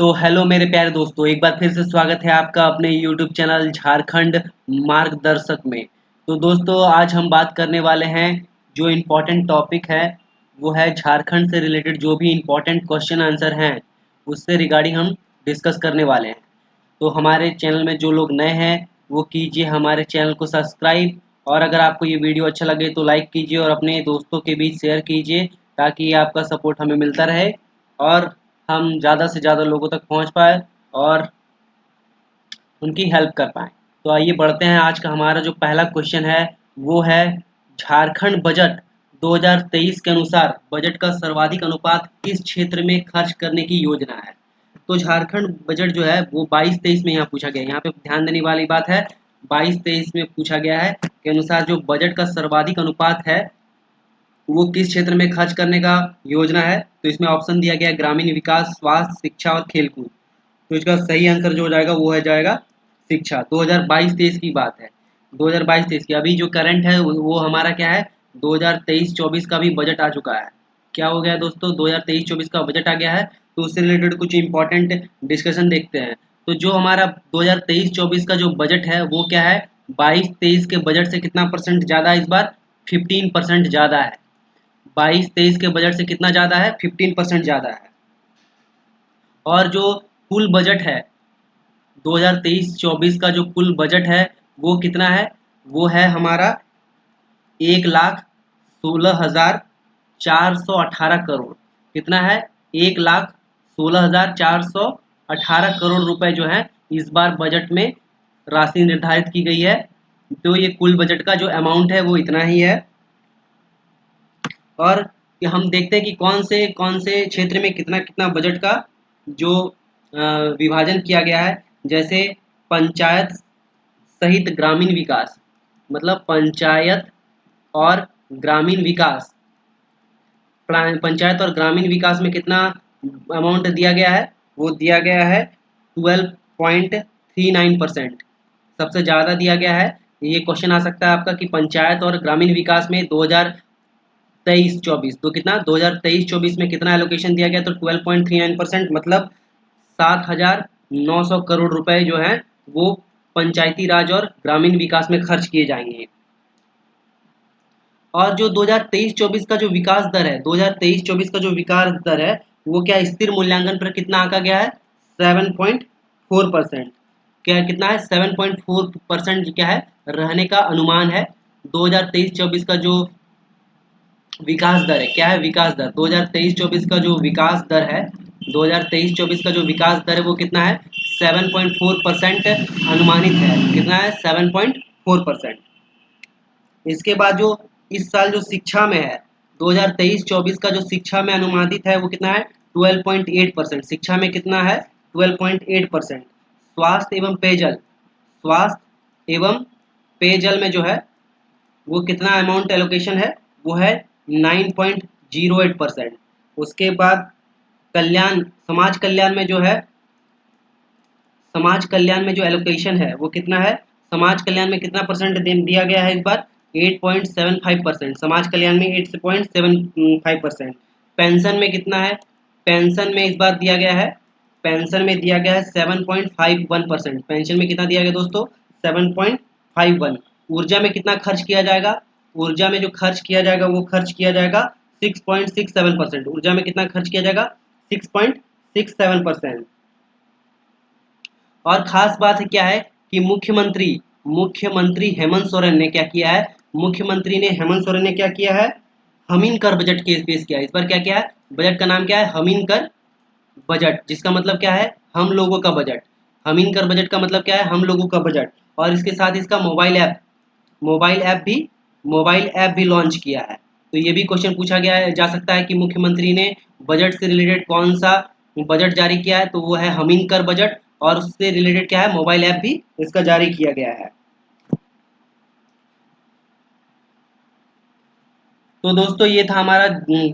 तो हेलो मेरे प्यारे दोस्तों, एक बार फिर से स्वागत है आपका अपने YouTube चैनल झारखंड मार्गदर्शक में। तो दोस्तों, आज हम बात करने वाले हैं, जो इम्पोर्टेंट टॉपिक है वो है झारखंड से रिलेटेड जो भी इम्पोर्टेंट क्वेश्चन आंसर हैं उससे रिगार्डिंग हम डिस्कस करने वाले हैं। तो हमारे चैनल में जो लोग नए हैं वो कीजिए हमारे चैनल को सब्सक्राइब, और अगर आपको ये वीडियो अच्छा लगे तो लाइक कीजिए और अपने दोस्तों के बीच शेयर कीजिए, ताकि आपका सपोर्ट हमें मिलता रहे और हम ज़्यादा से ज़्यादा लोगों तक पहुंच पाए और उनकी हेल्प कर पाएँ। तो आइए बढ़ते हैं। आज का हमारा जो पहला क्वेश्चन है वो है, झारखंड बजट 2023 के अनुसार बजट का सर्वाधिक अनुपात किस क्षेत्र में खर्च करने की योजना है। तो झारखंड बजट जो है वो 22-23 में यहाँ पूछा गया है। यहाँ पे ध्यान देने वाली बात है, 22-23 में पूछा गया है के अनुसार जो बजट का सर्वाधिक अनुपात है वो किस क्षेत्र में खर्च करने का योजना है। तो इसमें ऑप्शन दिया गया है ग्रामीण विकास, स्वास्थ्य, शिक्षा और खेलकूद। तो इसका सही आंसर जो हो जाएगा वो है जाएगा शिक्षा। 2022-23 की बात है, 2022-23 की। अभी जो करंट है वो हमारा क्या है, 2023-24 का भी बजट आ चुका है। क्या हो गया दोस्तों, 2023-24 का बजट आ गया है। तो उससे रिलेटेड कुछ इंपॉर्टेंट डिस्कशन देखते हैं। तो जो हमारा 2023-24 का जो बजट है वो क्या है, 22-23 के बजट से कितना परसेंट ज़्यादा है इस बार, 15% ज़्यादा है। 22-23 के बजट से कितना ज़्यादा है, 15% ज़्यादा है। और जो कुल बजट है 2023-24 का जो कुल बजट है वो कितना है, वो है हमारा 1,16,418 करोड़। कितना है, 1,16,418 करोड़ रुपए जो है इस बार बजट में राशि निर्धारित की गई है। तो ये कुल बजट का जो अमाउंट है वो इतना ही है। और हम देखते हैं कि कौन से क्षेत्र में कितना कितना बजट का जो विभाजन किया गया है। जैसे पंचायत सहित ग्रामीण विकास, मतलब पंचायत और ग्रामीण विकास, पंचायत और ग्रामीण विकास में कितना अमाउंट दिया गया है, वो दिया गया है 12.39%। सबसे ज़्यादा दिया गया है। ये क्वेश्चन आ सकता है आपका कि पंचायत और ग्रामीण विकास में 2023-24 तो कितना, 2023-24 में कितना एलोकेशन दिया गया, तो 12.39%, मतलब 7,900 करोड़ रुपए जो है वो पंचायती राज और ग्रामीण विकास में खर्च किए जाएंगे। और जो 2023-24 का जो विकास दर है, 2023-24 का जो विकास दर है वो क्या स्थिर मूल्यांकन पर कितना आंका गया है, 7.4%। क्या कितना है, 7.4% क्या है रहने का अनुमान है। 2023-24 का जो विकास दर है, क्या है विकास दर, 2023-24 का जो विकास दर है, 2023-24 का जो विकास दर है वो कितना है, 7.4% अनुमानित है। कितना है, 7.4%। इसके बाद जो इस साल जो शिक्षा में है, 2023-24 का जो शिक्षा में अनुमानित है वो कितना है, 12.8%। शिक्षा में कितना है, 12.8%। स्वास्थ्य एवं पेयजल, स्वास्थ्य एवं पेयजल में जो है वो कितना अमाउंट एलोकेशन है, वो है 9.08%। उसके बाद कल्याण, समाज कल्याण में जो है, समाज कल्याण में जो एलोकेशन है वो कितना है, समाज कल्याण में कितना परसेंट दिया गया है इस बार, 8.75%। समाज कल्याण में 8.75%। पेंशन में कितना है, पेंशन में इस बार दिया गया है, पेंशन में दिया गया है 7.51%। पेंशन में कितना दिया गया दोस्तों, 7.51। ऊर्जा में कितना खर्च किया जाएगा, ऊर्जा में जो खर्च किया जाएगा वो खर्च किया जाएगा 6.67%। ऊर्जा में कितना खर्च किया जाएगा, 6.67%। और खास बात है क्या है कि मुख्यमंत्री हेमंत सोरेन ने क्या किया है, मुख्यमंत्री ने हेमंत सोरेन ने क्या किया है, हमीन कर बजट के पेश किया है। इस पर क्या किया है, बजट का नाम क्या है, हमीन कर बजट, जिसका मतलब क्या है, हम लोगों का बजट। हमीन कर बजट का मतलब क्या है, हम लोगों का बजट। और इसके साथ इसका मोबाइल ऐप भी लॉन्च किया है। तो ये भी क्वेश्चन पूछा गया है, जा सकता है कि मुख्यमंत्री ने बजट से रिलेटेड कौन सा बजट जारी किया है, तो वो है हमीन कर बजट। और उससे रिलेटेड क्या है, मोबाइल ऐप भी इसका जारी किया गया है। तो दोस्तों, ये था हमारा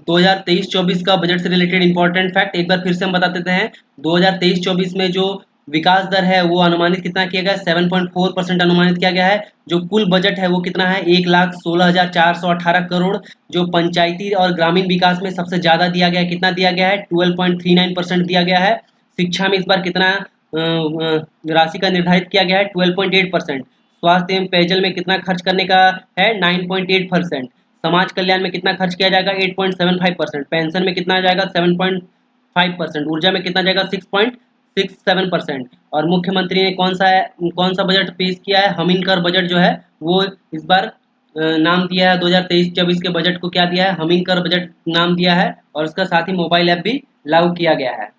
2023-24 का बजट से रिलेटेड इंपॉर्टेंट फैक्ट। एक बार फिर से हम बता देते हैं, 2023-24 में जो विकास दर है वो अनुमानित कितना किया गया, 7.4% अनुमानित किया गया है। जो कुल बजट है वो कितना है, 1,16,418 करोड़। जो पंचायती और ग्रामीण विकास में सबसे ज़्यादा दिया गया है, कितना दिया गया है, 12.39% दिया गया है। शिक्षा में इस बार कितना राशि का निर्धारित किया गया है? 12.8%। स्वास्थ्य एवं पेयजल में कितना खर्च करने का है? 9.8%। समाज कल्याण में कितना खर्च किया जाएगा? 8.75%। पेंशन में कितना आ जाएगा? 7.5%। ऊर्जा में कितना जाएगा? 6.67%। और मुख्यमंत्री ने कौन सा बजट पेश किया है? हमिंग बजट जो है वो इस बार नाम दिया है। 2023-24 के बजट को क्या दिया है? हमिंग बजट नाम दिया है। और उसका साथ ही मोबाइल ऐप भी लागू किया गया है।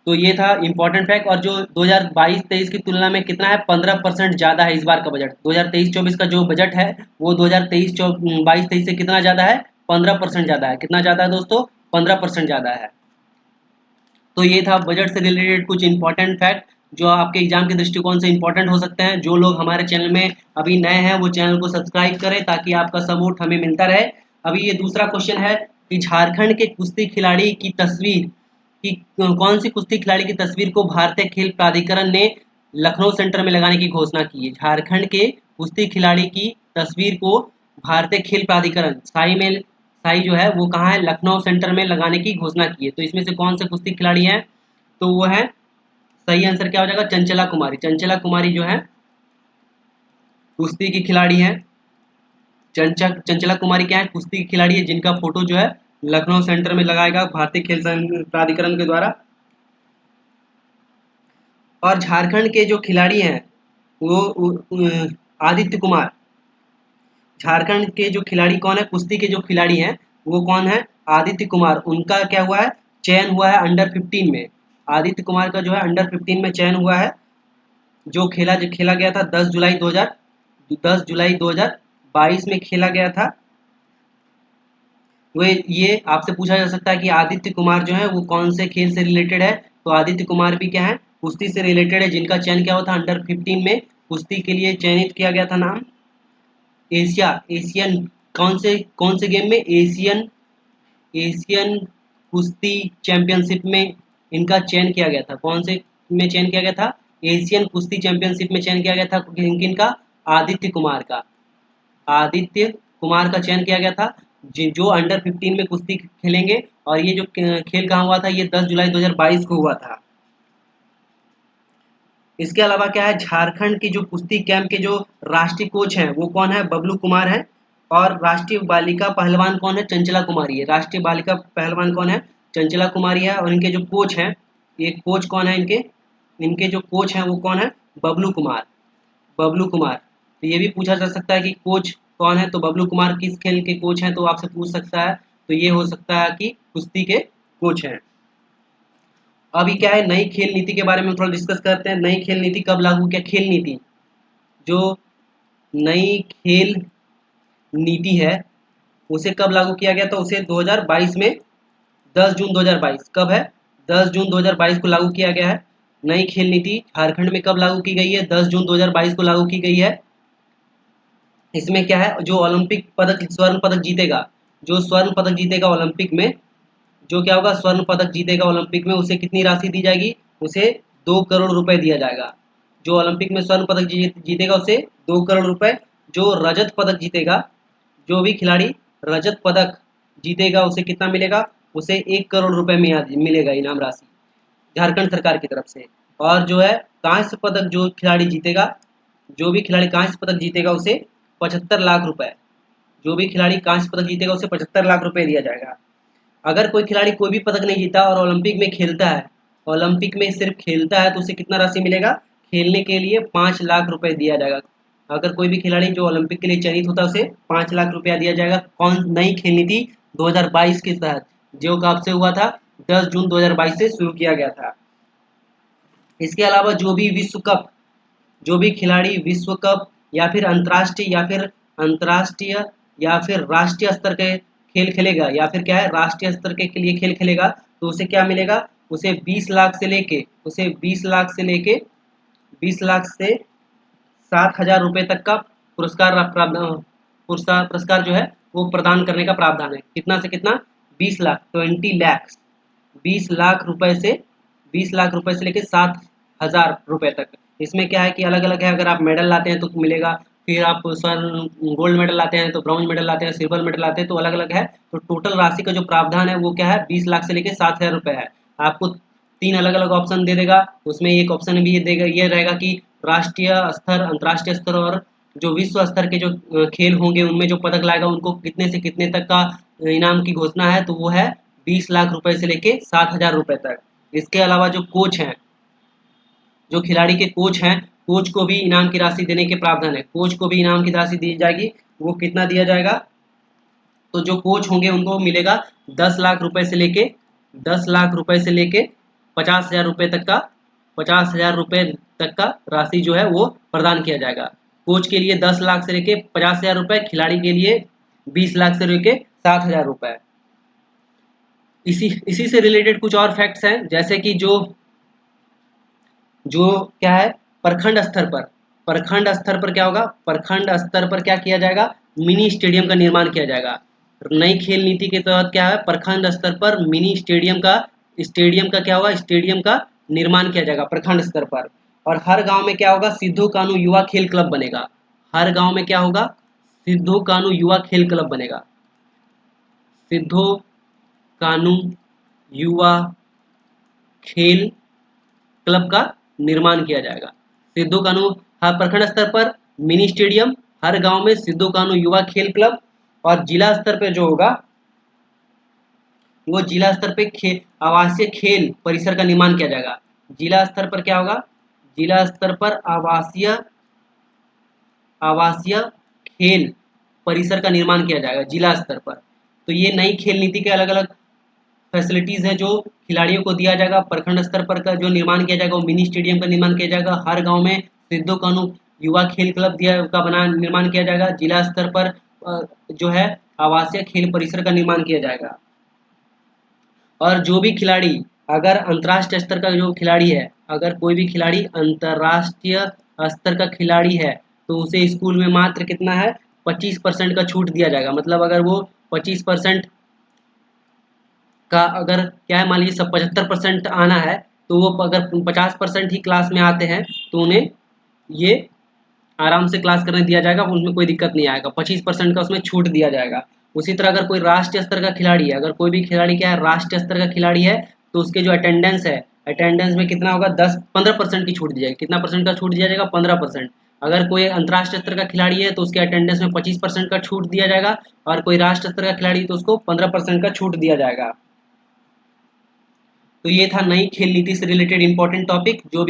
तो ये था इम्पोर्टेंट फैक्ट। और जो 2022-23 की तुलना में कितना है? 15% ज़्यादा है इस बार का बजट। 2023-24 का जो बजट है वो 2022-23 से कितना ज़्यादा है? 15% ज़्यादा है। कितना ज़्यादा है दोस्तों? 15% ज़्यादा है। तो ये था बजट से रिलेटेड कुछ इंपॉर्टेंट फैक्ट जो आपके एग्जाम के दृष्टिकोण से इंपॉर्टेंट हो सकते हैं। जो लोग हमारे चैनल में अभी नए हैं वो चैनल को सब्सक्राइब करें ताकि आपका सपोर्ट हमें मिलता रहे। अभी ये दूसरा क्वेश्चन है कि झारखंड के कुश्ती खिलाड़ी की तस्वीर कि कौन सी कुश्ती खिलाड़ी की तस्वीर को भारतीय खेल प्राधिकरण ने लखनऊ सेंटर में लगाने की घोषणा की है? झारखंड के कुश्ती खिलाड़ी की तस्वीर को भारतीय खेल प्राधिकरण साई जो है वो कहाँ है? लखनऊ सेंटर में लगाने की घोषणा की है। तो इसमें से कौन से कुश्ती खिलाड़ी हैं? तो वो है, सही आंसर क्या हो जाएगा? चंचला कुमारी। चंचला कुमारी जो है कुश्ती की खिलाड़ी है। चंचला कुमारी क्या है? कुश्ती की खिलाड़ी है जिनका फोटो जो है लखनऊ सेंटर में लगाएगा भारतीय खेल प्राधिकरण के द्वारा। और झारखंड के जो खिलाड़ी हैं वो आदित्य कुमार। झारखंड के जो खिलाड़ी कौन है? कुश्ती के जो खिलाड़ी हैं वो कौन है? आदित्य कुमार। उनका क्या हुआ है? चयन हुआ है अंडर 15 में। आदित्य कुमार का जो है अंडर 15 में चयन हुआ है। जो खेला गया था 10 जुलाई 2022 में खेला गया था। वो ये आपसे पूछा जा सकता है कि आदित्य कुमार जो है वो कौन से खेल से रिलेटेड है? तो आदित्य कुमार भी क्या है? कुश्ती से रिलेटेड है जिनका चयन क्या हुआ था? अंडर 15 में कुश्ती के लिए चयनित किया गया था। नाम एशियन कौन से गेम में? एशियन कुश्ती चैंपियनशिप में इनका चयन किया गया था। कौन से में चयन किया गया था? एशियन कुश्ती चैंपियनशिप में चयन किया गया था। किनका? आदित्य कुमार का। आदित्य कुमार का चयन किया गया था जो अंडर 15 में कुश्ती खेलेंगे। और ये जो खेल कहाँ हुआ था? ये 10 जुलाई 2022 को हुआ था। इसके अलावा क्या है? झारखंड की जो कुश्ती कैंप के जो राष्ट्रीय कोच हैं वो कौन है? बबलू कुमार है। और राष्ट्रीय बालिका पहलवान कौन है? चंचला कुमारी है। राष्ट्रीय बालिका पहलवान कौन है? चंचला कुमारी है। और इनके जो कोच हैं, ये कोच कौन है इनके? इनके जो कोच हैं वो कौन है? बबलू कुमार। बबलू कुमार। तो ये भी पूछा जा सकता है कि कोच कौन है? तो बबलू कुमार किस खेल के कोच हैं? तो आपसे पूछ सकता है। तो ये हो सकता है कि कुश्ती के कोच हैं। अभी क्या है, नई खेल नीति के बारे में थोड़ा डिस्कस करते हैं। नई खेल नीति कब लागू किया? खेल नीति जो नई खेल नीति है उसे कब लागू किया गया? तो उसे 2022 में 10 जून 2022 कब है? 10 जून 2022 को लागू किया गया है। नई खेल नीति झारखंड में कब लागू की गई है? 10 जून 2022 को लागू की गई है। इसमें क्या है? जो ओलंपिक पदक स्वर्ण पदक जीतेगा, जो स्वर्ण पदक जीतेगा ओलंपिक में, जो क्या होगा? स्वर्ण पदक जीतेगा ओलंपिक में, उसे कितनी राशि दी जाएगी? उसे 2 करोड़ रुपए दिया जाएगा। जो ओलंपिक में स्वर्ण पदक जीतेगा उसे 2 करोड़ रुपए। जो रजत पदक जीतेगा, जो भी खिलाड़ी रजत पदक जीतेगा उसे कितना मिलेगा? उसे 1 करोड़ रुपए मिलेगा इनाम राशि झारखंड सरकार की तरफ से। और जो है कांस्य पदक जो खिलाड़ी जीतेगा, जो भी खिलाड़ी कांस्य पदक जीतेगा उसे 75 लाख रुपए। जो भी खिलाड़ी कांस्य पदक जीतेगा उसे 75 लाख रुपए दिया जाएगा। अगर कोई खिलाड़ी कोई भी पदक नहीं जीता और ओलंपिक में खेलता है, ओलंपिक में सिर्फ खेलता है, तो उसे कितना राशि मिलेगा? खेलने के लिए 5 लाख रुपए दिया जाएगा। अगर कोई भी खिलाड़ी जो ओलंपिक के लिए चयनित होता है उसे 5 लाख रुपया दिया जाएगा। कौन? नई खेल नीति 2022 के तहत, जो कब से हुआ था? 10 जून 2022 से शुरू किया गया था। इसके अलावा जो भी खिलाड़ी विश्व कप या फिर अंतर्राष्ट्रीय या फिर राष्ट्रीय स्तर के खेल खेलेगा, या फिर क्या है राष्ट्रीय स्तर के लिए खेल खेलेगा, तो उसे क्या मिलेगा? उसे 20 लाख से लेके 7,000 रुपए तक का पुरस्कार जो है वो प्रदान करने का प्रावधान है। कितना से कितना? 20 लाख, 20 लैक्स। 20 लाख रुपए से 20 लाख रुपए से लेके 7,000 रुपए तक। इसमें क्या है कि अलग अलग है। अगर आप मेडल लाते हैं तो मिलेगा, फिर आप स्वर्ण गोल्ड मेडल लाते हैं तो ब्राउन मेडल लाते हैं, सिल्वर मेडल लाते हैं तो अलग अलग है। तो टोटल राशि का जो प्रावधान है वो क्या है? 20 लाख से लेके 7,000 रुपए है। आपको 3 अलग अलग ऑप्शन दे देगा। उसमें एक ऑप्शन भी ये देगा, ये रहेगा कि राष्ट्रीय स्तर, अंतर्राष्ट्रीय स्तर और जो विश्व स्तर के जो खेल होंगे उनमें जो पदक लाएगा उनको कितने से कितने तक का इनाम की घोषणा है, तो वो है 20 लाख रुपए से लेके 60,000 रुपए तक। इसके अलावा जो कोच हैं, जो खिलाड़ी के कोच हैं, कोच को भी इनाम की राशि देने के प्रावधान है। कोच को भी इनाम की राशि दी जाएगी। वो कितना दिया जाएगा, तो जो कोच होंगे उनको मिलेगा 10 लाख रुपए से लेके 10 लाख रुपए से लेके 50,000 रुपए तक का 50,000 रुपए तक का राशि जो है वो प्रदान किया जाएगा। कोच के लिए 10 लाख से लेके 50,000 रुपए, खिलाड़ी के लिए 20 लाख से लेके 60,000 रुपए। इसी इसी से रिलेटेड कुछ और फैक्ट्स हैं, जैसे कि जो जो क्या है, प्रखंड स्तर पर क्या होगा, प्रखंड स्तर पर क्या किया जाएगा, मिनी स्टेडियम का निर्माण किया जाएगा। नई खेल नीति के तहत क्या है, प्रखंड स्तर पर मिनी स्टेडियम का क्या होगा, स्टेडियम का निर्माण किया जाएगा प्रखंड स्तर पर। और हर गांव में क्या होगा, सिद्धू कानू युवा खेल क्लब बनेगा। हर गांव में क्या होगा, सिद्धू कानू युवा खेल क्लब बनेगा। सिद्धू कानू युवा खेल क्लब का निर्माण किया जाएगा। सिद्धू कानू, हर प्रखंड स्तर पर मिनी स्टेडियम, हर गांव में सिद्धू कानू युवा खेल क्लब, और जिला स्तर पर जो होगा वो जिला स्तर पे आवासीय खेल परिसर का निर्माण किया जाएगा। जिला स्तर पर क्या होगा, जिला स्तर पर आवासीय आवासीय खेल परिसर का निर्माण किया जाएगा जिला स्तर पर। तो ये नई खेल नीति के अलग अलग फैसिलिटीज हैं जो खिलाड़ियों को दिया जाएगा। प्रखंड स्तर पर का जो निर्माण किया जाएगा वो मिनी स्टेडियम का निर्माण किया जाएगा। हर गांव में सिद्धू कानू युवा खेल क्लब दिया का बना निर्माण किया जाएगा। जिला स्तर पर जो है आवासीय खेल परिसर का निर्माण किया जाएगा। और जो भी खिलाड़ी, अगर अंतर्राष्ट्रीय स्तर का जो खिलाड़ी है, अगर कोई भी खिलाड़ी अंतर्राष्ट्रीय स्तर का खिलाड़ी है तो उसे स्कूल में मात्र कितना है, 25% का छूट दिया जाएगा। मतलब अगर वो 25% का, अगर क्या है, मान लीजिए सब 75% आना है तो वो अगर 50% ही क्लास में आते हैं तो उन्हें ये आराम से क्लास करने दिया जाएगा, उनमें कोई दिक्कत नहीं आएगा। 25% का उसमें छूट दिया जाएगा। उसी तरह अगर कोई राष्ट्रीय स्तर का खिलाड़ी है, अगर कोई भी खिलाड़ी क्या है, राष्ट्रीय स्तर का खिलाड़ी है, तो उसके जो अटेंडेंस है, अटेंडेंस में कितना होगा, 15% की छूट दी जाएगी। कितना परसेंट का छूट दिया जाएगा, 15%। अगर कोई अंतर्राष्ट्रीय स्तर का खिलाड़ी है तो उसके अटेंडेंस में 25% का छूट दिया जाएगा, और कोई राष्ट्रीय स्तर का खिलाड़ी तो उसको 15% का छूट दिया जाएगा। तो ये था नई खेल नीति से रिलेटेड इंपॉर्टेंट टॉपिक। जो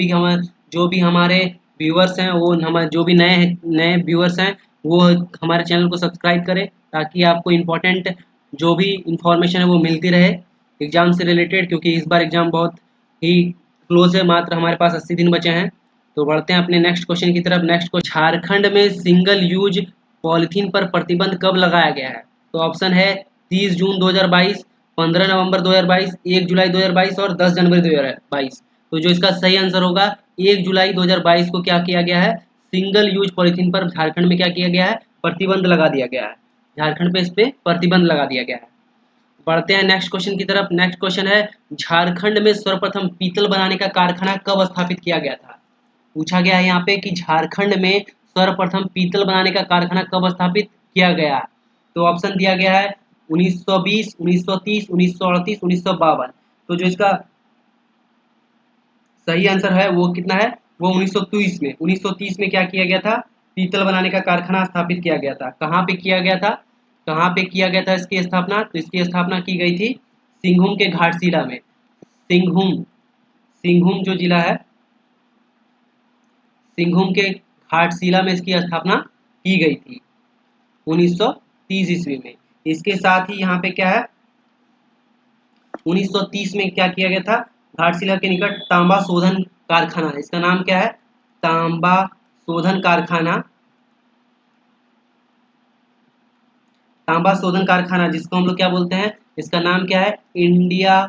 भी हमारे व्यूअर्स हैं, वो हमारे जो भी नए नए व्यूअर्स हैं वो हमारे चैनल को सब्सक्राइब करें, ताकि आपको इम्पोर्टेंट जो भी इंफॉर्मेशन है वो मिलती रहे एग्जाम से रिलेटेड। क्योंकि इस बार एग्जाम बहुत ही क्लोज है, मात्र हमारे पास 80 दिन बचे हैं। तो बढ़ते हैं अपने नेक्स्ट क्वेश्चन की तरफ। नेक्स्ट क्वेश्चन, झारखंड में सिंगल यूज पॉलिथीन पर प्रतिबंध कब लगाया गया है? तो ऑप्शन है 30 जून 2022, 15 नवंबर 2022, 1 जुलाई 2022 और 10 जनवरी 2022। तो जो इसका सही आंसर होगा, 1 जुलाई 2022 को क्या किया गया है, सिंगल यूज पॉलिथीन पर झारखंड में क्या किया गया है, प्रतिबंध लगा दिया गया है। झारखंड पे इस पे प्रतिबंध लगा दिया गया है। बढ़ते हैं नेक्स्ट क्वेश्चन की तरफ। नेक्स्ट क्वेश्चन है, झारखंड में सर्वप्रथम पीतल बनाने का कारखाना कब स्थापित किया गया था? पूछा गया है यहाँ पे कि झारखंड में सर्वप्रथम पीतल बनाने का कारखाना कब स्थापित किया गया। तो ऑप्शन दिया गया है 1920, 1930, 1938, 1952। तो जो इसका सही आंसर है वो कितना है, वो 1930 में। 1930 में क्या किया गया था, पीतल बनाने का कारखाना स्थापित किया गया था। कहाँ पे किया गया था, कहाँ पे किया गया था इसकी स्थापना? तो इसकी स्थापना की गई थी सिंहभूम के घाटशिला में। सिंहभूम सिंहभूम जो जिला है, सिंहभूम के घाटशिला में इसकी स्थापना की गई थी 1930 ईस्वी में। इसके साथ ही यहाँ पे क्या है, 1930 में क्या किया गया था, घाटशिला के निकट तांबा शोधन कारखाना, इसका नाम क्या है, तांबा शोधन कारखाना। तांबा शोधन कारखाना जिसको हम लोग क्या बोलते हैं, इसका नाम क्या है, India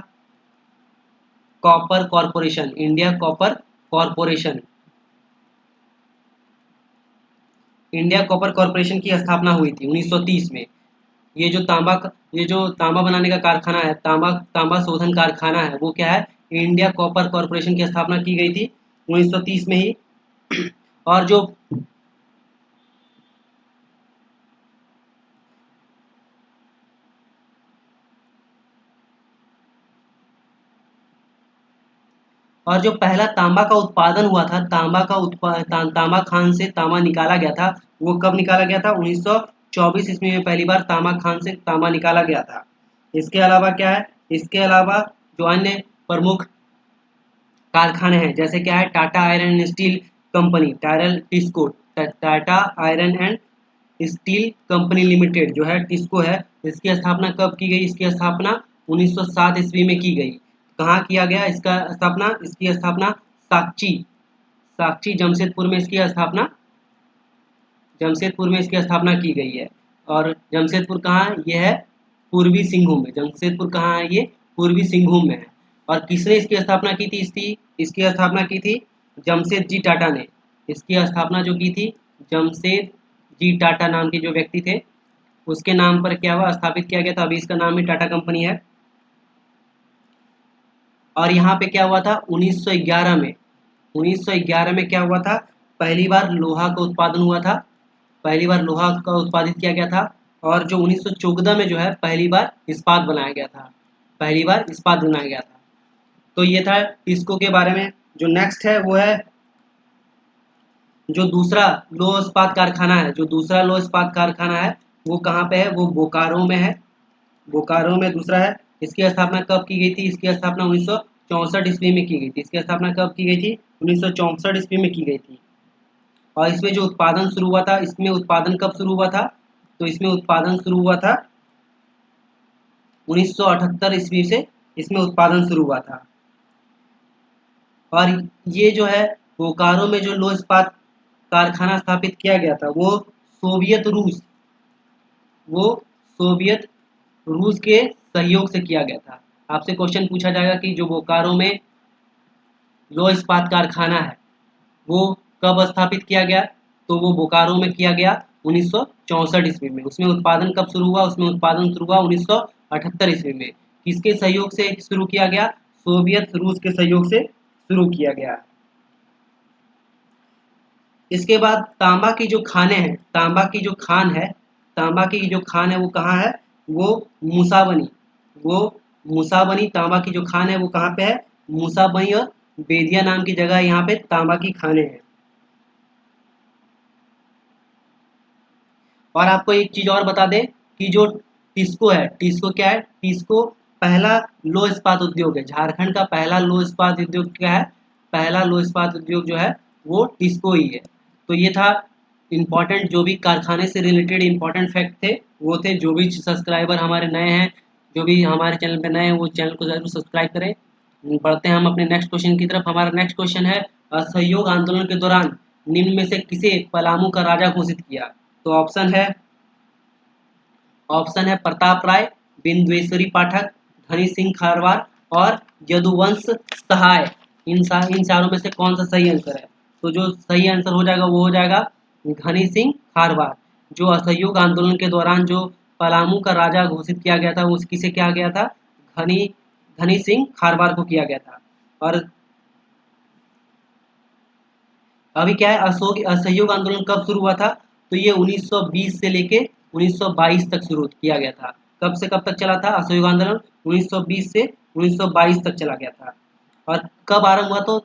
copper corporation. India copper corporation, India copper corporation की स्थापना हुई थी 1930 में। ये जो तांबा बनाने का कारखाना है, तांबा शोधन कारखाना है, वो क्या है, इंडिया कॉपर कॉरपोरेशन की स्थापना की गई थी 1930 में ही। और जो और जो पहला तांबा का उत्पादन हुआ था, तांबा खान से तांबा निकाला गया था, वो कब निकाला गया था? 1924 ईस्वी में पहली बार तांबा खान से तांबा निकाला गया था। इसके अलावा क्या है? इसके अलावा जो अन्य प्रमुख कारखाने हैं, जैसे क्या है, Tata iron and steel company, Tata iron and steel company limited जो है, टिस्को है, इसकी स्थापना कब की गई? इसकी स्थापना 1907 ईस्वी में की गई। कहाँ किया गया इसका स्थापना? इसकी स्थापना साक्षी जमशेदपुर में इसकी स्थापना की गई है। और जमशेदपुर कहाँ है? यह है पूर्वी सिंहभूम में। जमशेदपुर कहाँ है? ये पूर्वी सिंहभूम में है। और किसने इसकी स्थापना की थी? इसकी स्थापना की थी जमशेद जी टाटा ने। इसकी स्थापना जो की थी, जमशेद जी टाटा नाम के जो व्यक्ति थे, उसके नाम पर क्या हुआ? स्थापित किया गया था। अभी इसका नाम ही टाटा कंपनी है। और यहाँ पे क्या हुआ था? 1911 में क्या हुआ था? पहली बार लोहा का उत्पादन हुआ था। पहली बार लोहा का उत्पादित किया गया था। और जो 1914 में जो है, पहली बार इस्पात बनाया गया था। तो ये था टिस्को के बारे में। जो नेक्स्ट है वो है जो दूसरा लौह इस्पात कारखाना है, वो कहाँ पे है? वो बोकारो में है। बोकारो में दूसरा है। इसकी स्थापना कब की गई थी? इसकी स्थापना 1964 ईस्वी में की गई थी। इसकी स्थापना कब की गई थी? 1964 ईस्वी में की गई थी। और इसमें जो उत्पादन शुरू हुआ था, इसमें उत्पादन कब शुरू हुआ था? तो इसमें उत्पादन शुरू हुआ था 1978 ईस्वी से इसमें उत्पादन शुरू हुआ था। और ये जो है, बोकारो में जो लौह इस्पात कारखाना स्थापित किया गया था, वो सोवियत रूस के सहयोग से किया गया था। आपसे क्वेश्चन पूछा जाएगा कि जो बोकारो में लौह इस्पात कारखाना है, वो कब स्थापित किया गया? तो वो बोकारो में किया गया 1964 ईस्वी में। उसमें उत्पादन कब शुरू हुआ? उसमें उत्पादन शुरू हुआ 1978 ईस्वी में। किसके सहयोग से शुरू किया गया? सोवियत रूस के सहयोग से शुरू किया गया। इसके बाद तांबा की जो खान है वो कहाँ है? वो मूसाबनी तांबा की जो खान है वो कहाँ पे है? मूसाबनी और बेदिया नाम की जगह यहाँ पे तांबा की खाने हैं। और आपको एक चीज और बता दें कि जो टिस्को क्या है? टिस्को पहला लौह इस्पात उद्योग है। झारखंड का पहला लौह इस्पात उद्योग क्या है? पहला लौह इस्पात उद्योग जो है वो टिस्को ही है। तो ये था इम्पोर्टेंट, जो भी कारखाने से रिलेटेड इम्पोर्टेंट फैक्ट थे वो थे। जो भी सब्सक्राइबर हमारे नए हैं, जो भी हमारे चैनल पे नए हैं, वो चैनल को जरूर सब्सक्राइब करें। बढ़ते हैं हम अपने नेक्स्ट क्वेश्चन की तरफ। हमारा नेक्स्ट क्वेश्चन है, असहयोग आंदोलन के दौरान निम्न में से किसे पलामू का राजा घोषित किया? तो ऑप्शन है प्रताप राय, बिंदुएश्वरी पाठक, धनी सिंह खारवार और यदुवंश सहाय। इन चारों में से कौन सा सही आंसर है? तो जो सही आंसर हो जाएगा वो हो जाएगा धनी सिंह खारवार। जो असहयोग आंदोलन के दौरान जो पलामू का राजा घोषित किया गया था, वो किसे किया गया था? धनी सिंह खारवार को किया गया था। और अभी क्या है, असहयोग आंदोलन कब शुरू हुआ था? तो ये 1920 से लेके 1922 तक शुरू किया गया था। कब से कब तक चला था असहयोग आंदोलन? 1920 से 1922 तक चला गया था। और कब आरंभ हुआ? तो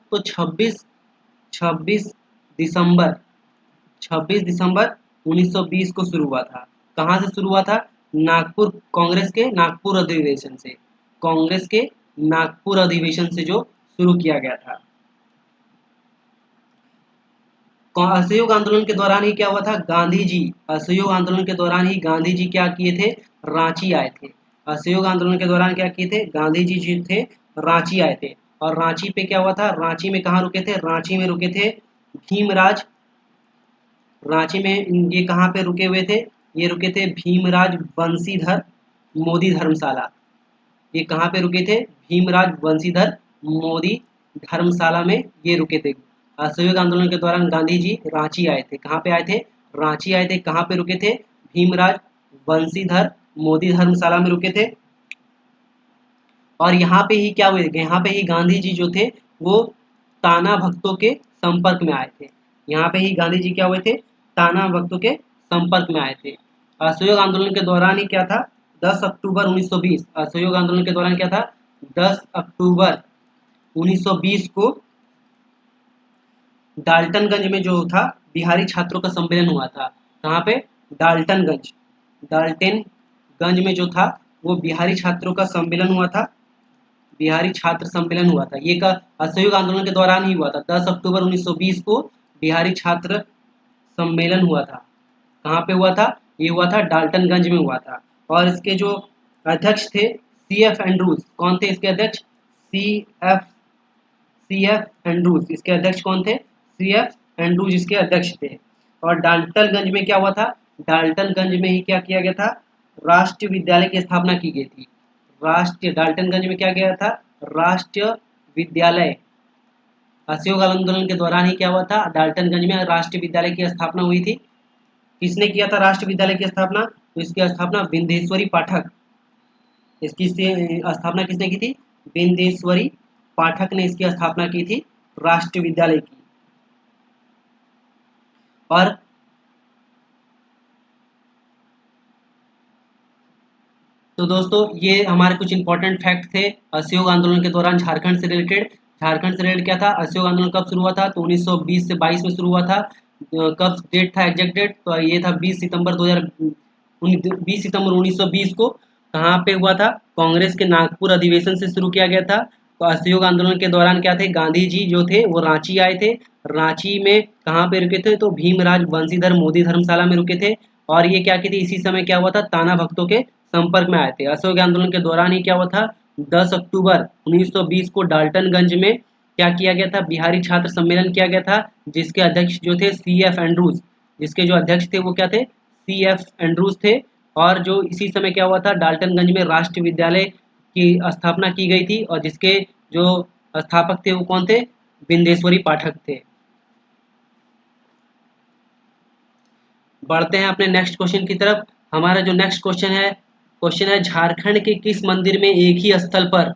26 दिसंबर 1920 को शुरू हुआ था। कहाँ से शुरू हुआ था? कांग्रेस के नागपुर अधिवेशन से जो शुरू किया गया था। असहयोग आंदोलन के दौरान ही क्या हुआ था? असहयोग आंदोलन के दौरान ही गांधी जी क्या किए थे? रांची आए थे। असहयोग आंदोलन के दौरान क्या किए थे? गांधी जी जो थे रांची आए थे। और रांची पे क्या हुआ था? रांची में कहाँ रुके थे? रांची में रुके थे भीमराज। रांची में ये कहाँ पे रुके हुए थे? ये रुके थे भीमराज बंशीधर मोदी धर्मशाला। ये कहाँ पे रुके थे? भीमराज बंशीधर मोदी धर्मशाला में ये रुके थे। असहयोग आंदोलन के दौरान गांधी जी रांची आए थे। कहाँ पे आए थे? रांची आए थे। कहाँ पे रुके थे? भीमराज बंशीधर मोदी धर्मशाला में रुके थे। और यहाँ पे ही क्या हुए? यहाँ पे ही गांधी जी जो थे वो ताना भक्तों के संपर्क में आए थे। यहाँ पे ही गांधी जी क्या हुए थे? ताना भक्तों के संपर्क में आए थे। असहयोग आंदोलन के दौरान ही क्या था? 10 अक्टूबर 1920। असहयोग आंदोलन के दौरान क्या था? 10 अक्टूबर 1920 को डाल्टनगंज में जो था बिहारी छात्रों का सम्मेलन हुआ था। कहाँ पे? डाल्टनगंज। डाल्टनगंज में जो था वो बिहारी छात्रों का सम्मेलन हुआ था। बिहारी छात्र सम्मेलन हुआ था। ये का असहयोग आंदोलन के दौरान ही हुआ था। 10 अक्टूबर 1920 को बिहारी छात्र सम्मेलन हुआ था। कहाँ पे हुआ था? ये हुआ था डाल्टनगंज में हुआ था। और इसके जो अध्यक्ष थे CF एंड्रूज। कौन थे इसके अध्यक्ष? CF Andrews. इसके अध्यक्ष कौन थे? CF एंड्रूज इसके अध्यक्ष थे। और डाल्टनगंज में क्या हुआ था? डाल्टनगंज में ही क्या किया गया था? राष्ट्रीय विद्यालय की स्थापना की गई थी। डाल्टनगंज में क्या गया था? राष्ट्रीय विद्यालय। असहयोग आंदोलन के दौरान ही क्या हुआ था? डाल्टनगंज में राष्ट्रीय विद्यालय की स्थापना हुई थी। किसने किया था राष्ट्रीय विद्यालय की स्थापना? तो इसकी स्थापना बिंदेश्वरी पाठक। इसकी स्थापना किसने की थी? बिंदेश्वरी पाठक ने इसकी स्थापना की थी राष्ट्रीय विद्यालय की। और तो दोस्तों ये हमारे कुछ इंपॉर्टेंट फैक्ट थे असहयोग आंदोलन के दौरान झारखंड से रिलेटेड। झारखंड से रिलेटेड क्या था? असहयोग आंदोलन कब शुरू हुआ था? तो 1920 से 22 में शुरू हुआ था। कब डेट था एग्जैक्ट डेट? तो ये था 20 सितंबर 1920 को। कहाँ पे हुआ था? कांग्रेस के नागपुर अधिवेशन से शुरू किया गया था। तो असहयोग आंदोलन के दौरान क्या थे? गांधी जी जो थे वो रांची आए थे। रांची में कहाँ पे रुके थे? तो भीमराज बंशीधर मोदी धर्मशाला में रुके थे। और ये क्या की थी? इसी समय क्या हुआ था? ताना भक्तों के संपर्क में आए थे। असहयोग आंदोलन के दौरान ही क्या हुआ था? 10 अक्टूबर 1920 को डाल्टनगंज में क्या किया गया था? बिहारी छात्र सम्मेलन किया गया था, जिसके अध्यक्ष जो थे CF एंड्रूज। जिसके जो अध्यक्ष थे वो क्या थे? CF एंड्रूज थे। और जो इसी समय क्या हुआ था? डाल्टनगंज में राष्ट्रीय विद्यालय की स्थापना की गई थी। और जिसके जो स्थापक थे वो कौन थे? बिंदेश्वरी पाठक थे। बढ़ते हैं अपने नेक्स्ट क्वेश्चन की तरफ। हमारा जो नेक्स्ट क्वेश्चन है झारखंड के किस मंदिर में एक ही स्थल पर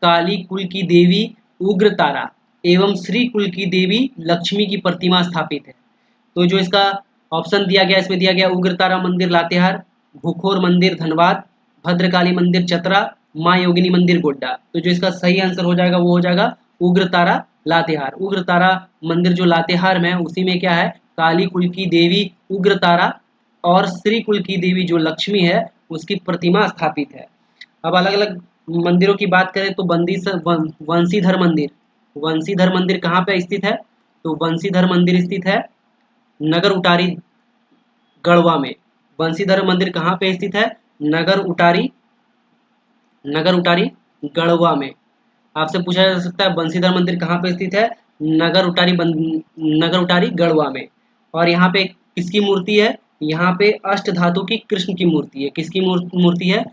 काली कुल की देवी उग्र तारा एवं श्री कुल की देवी लक्ष्मी की प्रतिमा स्थापित है? तो जो इसका ऑप्शन दिया गया, इसमें दिया गया उग्र तारा मंदिर लातेहार, भूखोर मंदिर धनबाद, भद्रकाली मंदिर चतरा, माँ योगिनी मंदिर गोड्डा। तो जो इसका सही आंसर हो जाएगा वो हो जाएगा उग्र तारा लातेहार। उग्र तारा मंदिर जो लातेहार में है उसी में क्या है? काली कुल की देवी उग्र तारा और श्री कुल की देवी जो लक्ष्मी है उसकी प्रतिमा स्थापित है। अब अलग अलग मंदिरों की बात करें तो वंशीधर मंदिर। वंशीधर मंदिर कहाँ पे स्थित है? तो वंशीधर मंदिर स्थित है नगर उटारी गढ़वा में। बंशीधर मंदिर कहाँ पे स्थित है? नगर उटारी गढ़वा में। आपसे पूछा जा सकता है बंशीधर मंदिर कहाँ पे स्थित है? नगर उटारी गढ़वा में। और यहाँ पे किसकी मूर्ति है? यहाँ पे अष्ट धातु की कृष्ण की मूर्ति है। किसकी मूर्ति है?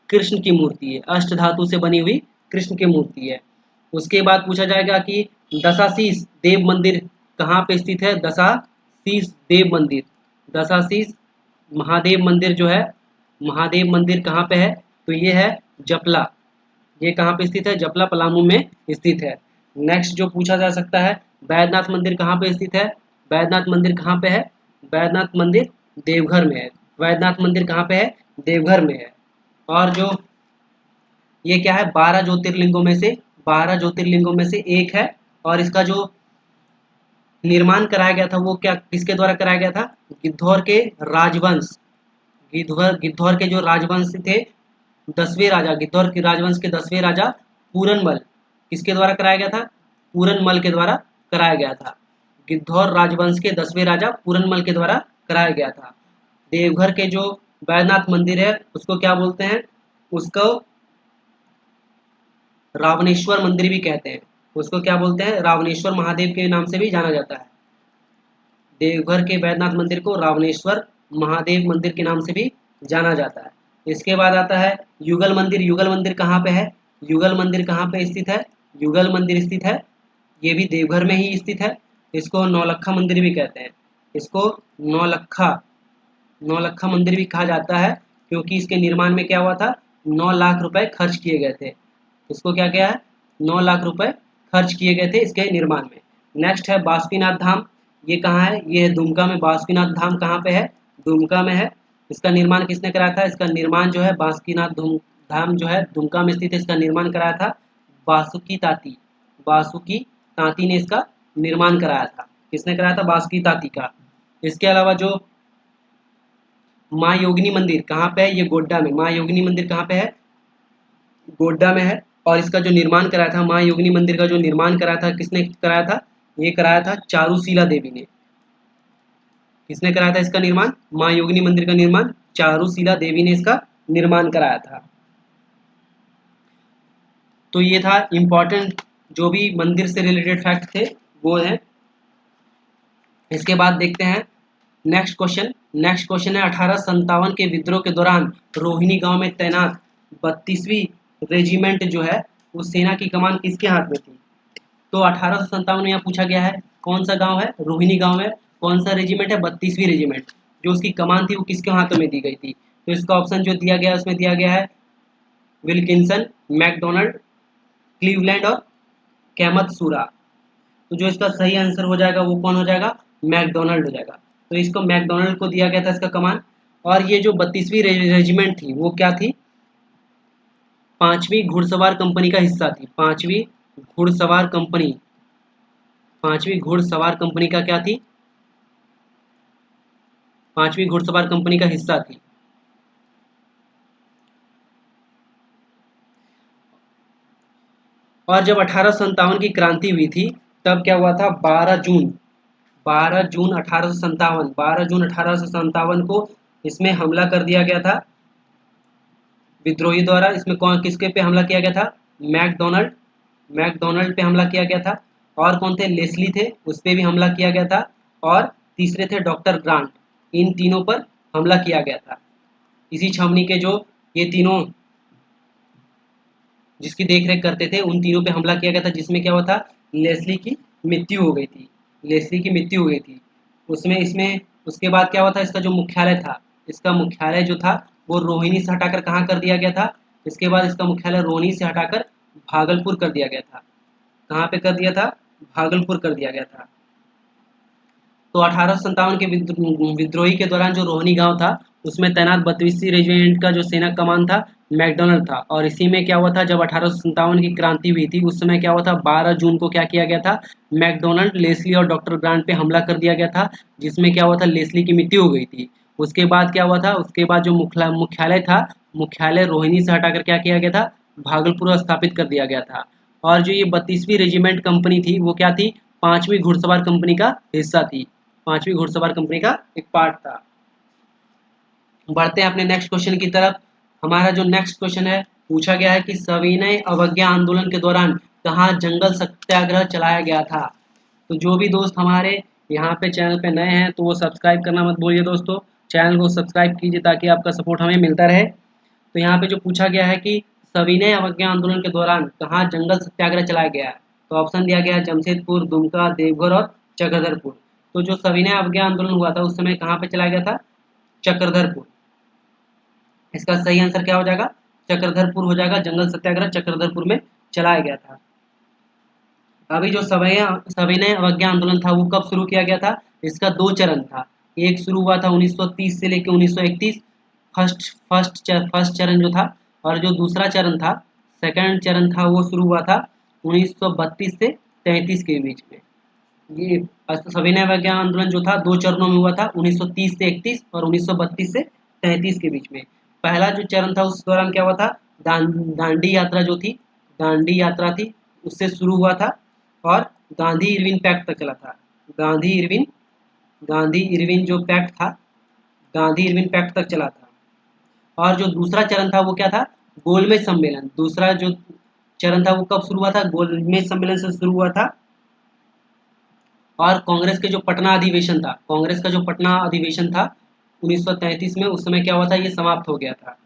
कृष्ण की मूर्ति है। अष्ट धातु से बनी हुई कृष्ण की मूर्ति है। उसके बाद पूछा जाएगा कि दशाशीष देव मंदिर कहाँ पे स्थित है? दशाशीष देव मंदिर, दशाशीष महादेव मंदिर जो है, महादेव मंदिर कहाँ पे है? तो ये है जपला। ये कहाँ पे स्थित है? जपला पलामू में स्थित है। नेक्स्ट जो पूछा जा सकता है बैद्यनाथ मंदिर कहाँ पे स्थित है? बैद्यनाथ मंदिर कहाँ पे है? बैद्यनाथ मंदिर देवघर में है। बैद्यनाथ मंदिर कहाँ पे है? देवघर में है। और जो ये क्या है? 12 ज्योतिर्लिंगों में से एक है। और इसका जो निर्माण कराया गया था वो क्या किसके द्वारा कराया गया था? गिद्धौर के राजवंश। गिद्धौर के जो राजवंश थे 10वें राजा, गिद्धौर के राजवंश के 10वें राजा पूरनमल किसके द्वारा कराया गया था? पूरनमल के द्वारा कराया गया था। गिद्धौर राजवंश के 10वें राजा पूरनमल के द्वारा कराया गया था। देवघर के जो बैद्यनाथ मंदिर है उसको क्या बोलते हैं? उसको रावणेश्वर मंदिर भी कहते हैं। उसको क्या बोलते हैं? रावणेश्वर महादेव के नाम से भी जाना जाता है। देवघर के बैद्यनाथ मंदिर को रावणेश्वर महादेव मंदिर के नाम से भी जाना जाता है। इसके बाद आता है युगल मंदिर। युगल मंदिर कहाँ पे है? युगल मंदिर कहाँ पे स्थित है? युगल मंदिर स्थित है, ये भी देवघर में ही स्थित है। इसको नौलखा मंदिर भी कहते हैं। इसको नौलखा मंदिर भी कहा जाता है क्योंकि इसके निर्माण में क्या हुआ था? 9 लाख रुपए खर्च किए गए थे। इसको क्या किया है? 9 लाख रुपए खर्च किए गए थे इसके निर्माण में। नेक्स्ट है बासुकीनाथ धाम। ये कहाँ है? ये है दुमका में। बासुकीनाथ धाम कहाँ पे है? दुमका में है। इसका निर्माण किसने कराया था? इसका निर्माण जो है बासुकीनाथ धाम जो है दुमका में स्थित है। इसका निर्माण कराया था वासुकी ताती। वासुकी तांती ने इसका निर्माण कराया था। किसने कराया था? वासुकी तांती का। इसके अलावा जो माँ योगिनी मंदिर कहाँ पे है? ये गोड्डा में। माँ योगिनी मंदिर कहाँ पे है? गोड्डा में है। और इसका जो निर्माण कराया था, माँ योगिनी मंदिर का जो निर्माण कराया था, किसने कराया था? ये कराया था चारुशीला देवी ने। किसने कराया था इसका निर्माण? माँ योगिनी मंदिर का निर्माण चारुशीला देवी ने इसका निर्माण कराया था। तो ये था इम्पोर्टेंट जो भी मंदिर से रिलेटेड फैक्ट थे वो है। इसके बाद देखते हैं नेक्स्ट क्वेश्चन। नेक्स्ट क्वेश्चन है 1857 के विद्रोह के दौरान रोहिणी गांव में तैनात 32वीं रेजिमेंट जो है वो सेना की कमान किसके हाथ में थी? तो 1857 में यहाँ पूछा गया है कौन सा गांव है? रोहिणी गांव है। कौन सा रेजिमेंट है? 32वीं रेजिमेंट। जो उसकी कमान थी वो किसके हाथों में दी गई थी? तो इसका ऑप्शन जो दिया गया है उसमें दिया गया है विल्किंसन, मैकडोनल्ड, क्लीवलैंड और कैमतसूरा। तो जो इसका सही आंसर हो जाएगा वो कौन हो जाएगा? मैकडोनल्ड हो जाएगा। तो इसको मैकडोनल्ड को दिया गया था इसका कमान। और ये जो 32वीं रेजिमेंट थी वो क्या थी? 5वीं घुड़सवार कंपनी का हिस्सा थी। 5वीं घुड़सवार कंपनी। 5वीं घुड़सवार कंपनी का क्या थी? 5वीं घुड़सवार कंपनी का हिस्सा थी। और जब 1857 की क्रांति हुई थी तब क्या हुआ था? 12 जून 1857 को इसमें हमला कर दिया गया था विद्रोही द्वारा। इसमें कौन किसके पे हमला किया गया था? मैकडोनल्ड पे हमला किया गया था। और कौन थे? लेस्ली थे, उस पे भी हमला किया गया था। और तीसरे थे डॉक्टर ग्रांट। इन तीनों पर हमला किया गया था। इसी छावनी के जो ये तीनों जिसकी देखरेख करते थे उन तीनों पे हमला किया गया था, जिसमें क्या हुआ था? लेस्ली की मृत्यु हो गई थी। लेस्ली की मृत्यु हो गई थी। उसमें इसमें उसके बाद क्या हुआ था? इसका जो मुख्यालय था, इसका मुख्यालय जो था वो रोहिणी से हटाकर कहाँ कर दिया गया था? इसके बाद इसका मुख्यालय रोहिणी से हटाकर भागलपुर कर दिया गया था। कहाँ पे कर दिया था? भागलपुर कर दिया गया था। तो 1857 के विद्रोही के दौरान जो रोहिणी गांव था उसमें तैनात 32वीं रेजिमेंट का जो सेना कमान था मैकडोनल्ड था। और इसी में क्या हुआ था? जब 1857 की क्रांति हुई थी उस समय क्या हुआ था? 12 जून को क्या किया गया था? मैकडोनल्ड, लेस्ली और डॉक्टर ग्रांट पे हमला कर दिया गया था, जिसमें क्या हुआ था? लेस्ली की मृत्यु हो गई थी। उसके बाद क्या हुआ था? उसके बाद जो मुख्यालय था, मुख्यालय रोहिणी से हटाकर क्या किया गया था? भागलपुर स्थापित कर दिया गया था। और जो ये 32वीं रेजिमेंट कंपनी थी वो क्या थी? 5वीं घुड़सवार कंपनी का हिस्सा थी। 5वीं घुड़सवार कंपनी का एक पार्ट था। बढ़ते हैं अपने नेक्स्ट क्वेश्चन की तरफ। हमारा जो नेक्स्ट क्वेश्चन है पूछा गया है कि सविनय अवज्ञा आंदोलन के दौरान कहाँ जंगल सत्याग्रह चलाया गया था? तो जो भी दोस्त हमारे यहाँ पे चैनल पे नए हैं तो वो सब्सक्राइब करना मत भूलिए दोस्तों। चैनल को सब्सक्राइब कीजिए ताकि आपका सपोर्ट हमें मिलता रहे। तो यहाँ पे जो पूछा गया है कि सविनय अवज्ञा आंदोलन के दौरान कहाँ जंगल सत्याग्रह चलाया गया है? तो ऑप्शन दिया गया है जमशेदपुर, दुमका, देवघर और चक्रधरपुर। तो जो सविनय अवज्ञा आंदोलन हुआ था उस समय कहाँ पे चलाया गया था? चक्रधरपुर। इसका सही आंसर क्या हो जाएगा? चक्रधरपुर हो जाएगा। जंगल सत्याग्रह चक्रधरपुर में चलाया गया था। अभी जो सविनय अवज्ञा आंदोलन था वो कब शुरू किया गया था? इसका दो चरण था। एक शुरू हुआ था 1930 से लेकर 1931, फर्स्ट चरण जो था। और जो दूसरा चरण था, सेकंड चरण था, वो शुरू हुआ था 1932 से 33 के बीच में। ये सविनय अवज्ञा आंदोलन जो था दो चरणों में हुआ था, 1930 से 31 और 1932 से 33 के बीच में। पहला जो चरण था उस दौरान क्या हुआ था? दांडी यात्रा जो थी, दांडी यात्रा थी, उससे शुरू हुआ था और गांधी इरविन पैक्ट तक चला था। गांधी इरविन जो पैक्ट था, गांधी इरविन पैक्ट तक चला था। और जो दूसरा चरण था वो क्या था? गोलमेज सम्मेलन। दूसरा जो चरण था वो कब शुरू हुआ था? गोलमेज सम्मेलन से शुरू हुआ था। और कांग्रेस के जो पटना अधिवेशन था, कांग्रेस का जो पटना अधिवेशन था 1933 में, उस समय क्या हुआ था? ये समाप्त हो गया था।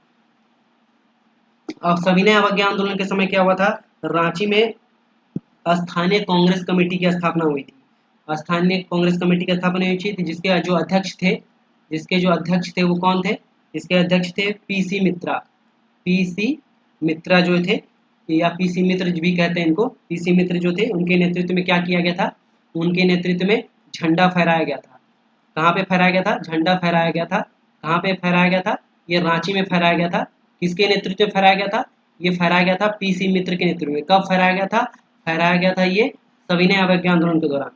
अब सविनय अवज्ञा आंदोलन के समय क्या हुआ था? रांची में स्थानीय कांग्रेस कमेटी की स्थापना हुई थी। स्थानीय कांग्रेस कमेटी की स्थापना हुई थी जिसके जो अध्यक्ष थे वो कौन थे? इसके अध्यक्ष थे पीसी मित्रा जो थे, या पीसी मित्र भी कहते हैं इनको। पीसी मित्र जो थे उनके नेतृत्व में क्या किया गया था? उनके नेतृत्व में झंडा फहराया गया था। कहाँ पे फहराया गया था? झंडा फहराया गया था। कहाँ पे फहराया गया था? ये रांची में फहराया गया था। किसके नेतृत्व में फहराया गया था? ये फहराया गया था पीसी मित्र के नेतृत्व में। कब फहराया गया था? फहराया गया था ये सविनय अवज्ञा आंदोलन के दौरान।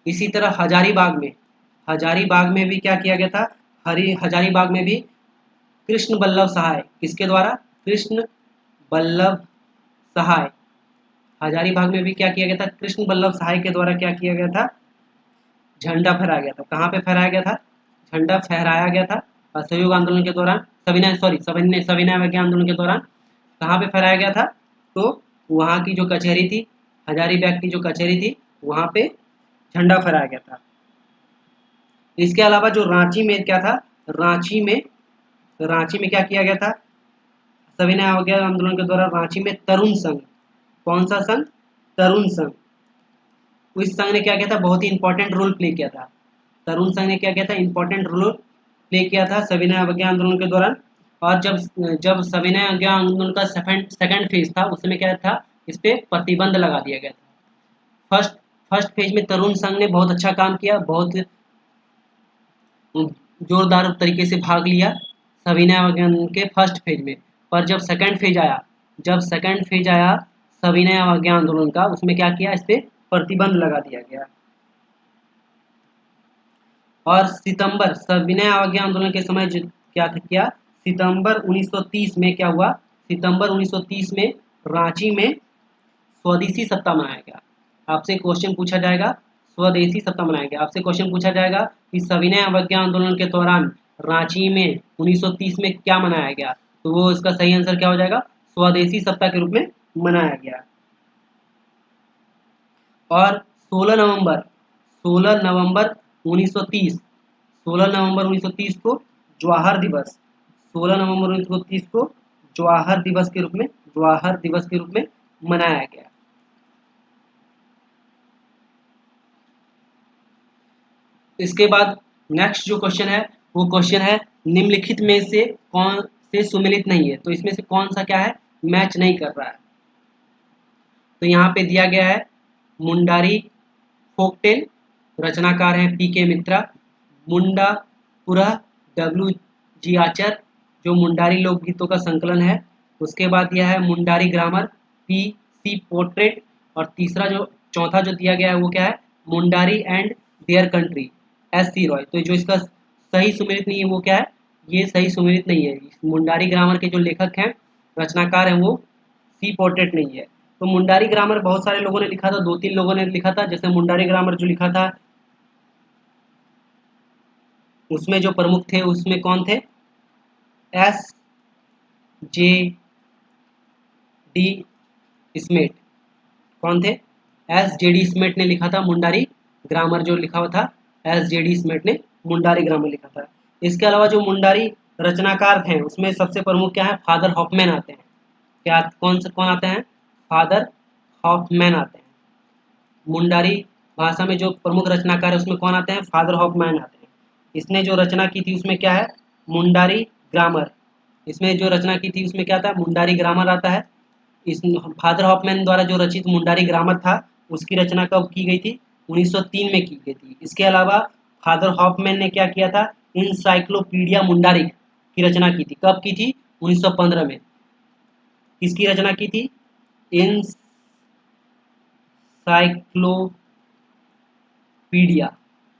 इसी तरह हजारीबाग में भी क्या किया गया था, हजारीबाग में भी कृष्ण बल्लभ सहाय, किसके द्वारा, कृष्ण बल्लभ सहाय, हजारीबाग में भी क्या किया गया था, कृष्ण बल्लभ सहाय के द्वारा क्या किया गया था, झंडा फहराया गया था। कहाँ पे फहराया गया था, झंडा फहराया गया था असहयोग आंदोलन के दौरान, सविनय अवज्ञा आंदोलन के दौरान कहाँ पे फहराया गया था, तो वहाँ की जो कचहरी थी, हजारीबाग की जो कचहरी थी, वहाँ पे झंडा फहराया गया था। इसके अलावा जो रांची में क्या था, रांची में क्या किया गया था, सविनय अवज्ञा आंदोलन के दौरान रांची में तरुण संघ, कौन सा संघ, तरुण संघ, इस संघ ने क्या किया था, बहुत ही इंपॉर्टेंट रोल प्ले किया था। तरुण संघ ने क्या किया था, इंपॉर्टेंट रोल प्ले किया था सविनय अवज्ञा आंदोलन के दौरान। और जब सविनय अवज्ञा आंदोलन का सेकंड फेज था, उस समय क्या था, इस पे प्रतिबंध लगा दिया गया था। फर्स्ट फेज में तरुण संघ ने बहुत अच्छा काम किया, बहुत जोरदार तरीके से भाग लिया सविनय अवज्ञा के फर्स्ट फेज में। पर जब सेकंड फेज आया सविनय अवज्ञा आंदोलन का, उसमें क्या किया, इस पे प्रतिबंध लगा दिया गया। और सविनय अवज्ञा आंदोलन के समय क्या किया, सितंबर 1930 में क्या हुआ, सितंबर 1930 में रांची में स्वदेशी सप्ताह मनाया गया। आपसे क्वेश्चन पूछा जाएगा, स्वदेशी सप्ताह मनाया गया, आपसे क्वेश्चन पूछा जाएगा कि सविनय अवज्ञा आंदोलन के दौरान रांची में 1930 में क्या मनाया गया, तो वो इसका सही आंसर क्या हो जाएगा, स्वदेशी सप्ताह के रूप में मनाया गया। और 16 नवंबर 1930 को जवाहर दिवस, 16 नवंबर 1930 को जवाहर दिवस के रूप में मनाया गया। इसके बाद नेक्स्ट जो क्वेश्चन है, वो क्वेश्चन है निम्नलिखित में से कौन से सुमेलित नहीं है, तो इसमें से कौन सा क्या है, मैच नहीं कर रहा है। तो यहाँ पे दिया गया है मुंडारी फोकटेल, रचनाकार हैं पी के मित्रा, मुंडा पुरह W.G. आचार्य, जो मुंडारी लोकगीतों का संकलन है। उसके बाद दिया है मुंडारी ग्रामर P.C. पोर्ट्रेट, और चौथा जो दिया गया है वो क्या है, Mundari and their country S.C. Roy. तो जो इसका सही सुमेलित नहीं है वो क्या है, ये सही सुमेलित नहीं है। मुंडारी ग्रामर के जो लेखक हैं, रचनाकार हैं, वो सी पोर्ट्रेट नहीं है। तो मुंडारी ग्रामर बहुत सारे लोगों ने लिखा था, 2-3 लोगों ने लिखा था। जैसे मुंडारी ग्रामर जो लिखा था, उसमें जो प्रमुख थे उसमें कौन थे, S.J.D. स्मिथ, कौन थे, S.J.D. स्मिथ ने लिखा था मुंडारी ग्रामर, जो लिखा हुआ था S.J.D. स्मिथ ने मुंडारी ग्रामर लिखा था। इसके अलावा जो मुंडारी रचनाकार थे उसमें सबसे प्रमुख क्या है, फादर हॉफमैन आते हैं। क्या कौन आते हैं, फादर हॉफमैन आते हैं। मुंडारी भाषा में जो प्रमुख रचनाकार है उसमें कौन आते हैं, फादर हॉफमैन आते हैं। इसने जो रचना की थी उसमें क्या है, मुंडारी ग्रामर, इसमें जो रचना की थी उसमें क्या था, मुंडारी ग्रामर आता है। इस फादर हॉफमैन द्वारा जो रचित मुंडारी ग्रामर था, उसकी रचना कब की गई थी, 1903 में की गई थी। इसके अलावा फादर हॉफमैन ने क्या किया था, इनसाइक्लोपीडिया मुंडारिक की रचना की थी। कब की थी, 1915 में। किसकी रचना की थी,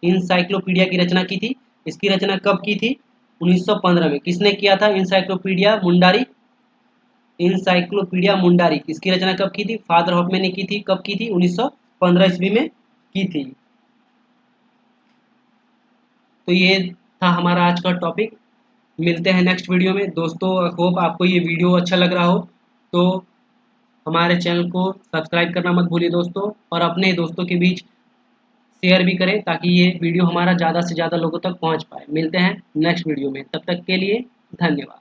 इंसाइक्लोपीडिया की रचना की थी। इसकी रचना कब की थी, 1915 में। किसने किया था, इंसाइक्लोपीडिया मुंडारी, इसकी रचना कब की थी, फादर हॉफमैन ने की थी। कब की थी, 1915 ईस्वी में की थी। तो ये था हमारा आज का टॉपिक। मिलते हैं नेक्स्ट वीडियो में दोस्तों। होप आपको ये वीडियो अच्छा लग रहा हो, तो हमारे चैनल को सब्सक्राइब करना मत भूलिए दोस्तों, और अपने दोस्तों के बीच शेयर भी करें ताकि ये वीडियो हमारा ज़्यादा से ज़्यादा लोगों तक पहुंच पाए। मिलते हैं नेक्स्ट वीडियो में, तब तक के लिए धन्यवाद।